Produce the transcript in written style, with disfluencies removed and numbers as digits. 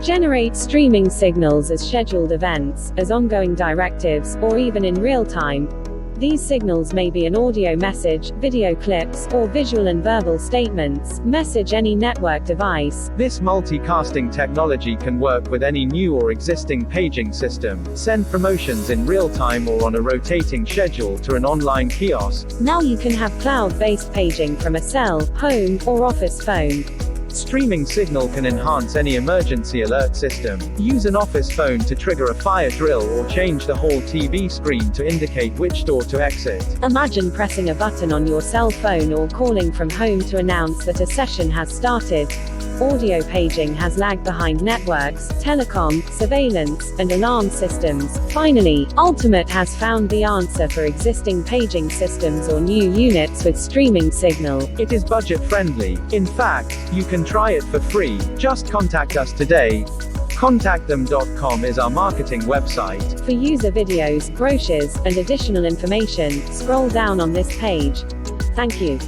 Generate streaming signals as scheduled events, as ongoing directives, or even in real time. These signals may be an audio message, video clips, or visual and verbal statements. Message any network device. This multicasting technology can work with any new or existing paging system. Send promotions in real time or on a rotating schedule to an online kiosk. Now you can have cloud-based paging from a cell, home, or office phone. Streaming signal can enhance any emergency alert system. Use an office phone to trigger a fire drill or change the whole TV screen to indicate which door to exit. Imagine pressing a button on your cell phone or calling from home to announce that a session has started. Audio paging has lagged behind networks, telecom, surveillance, and alarm systems. Finally, Ultimate has found the answer for existing paging systems or new units with streaming signal. It is budget friendly. In fact, you can try it for free. Just contact us today. ContactThem.com is our marketing website. For user videos, brochures, and additional information, scroll down on this page. Thank you.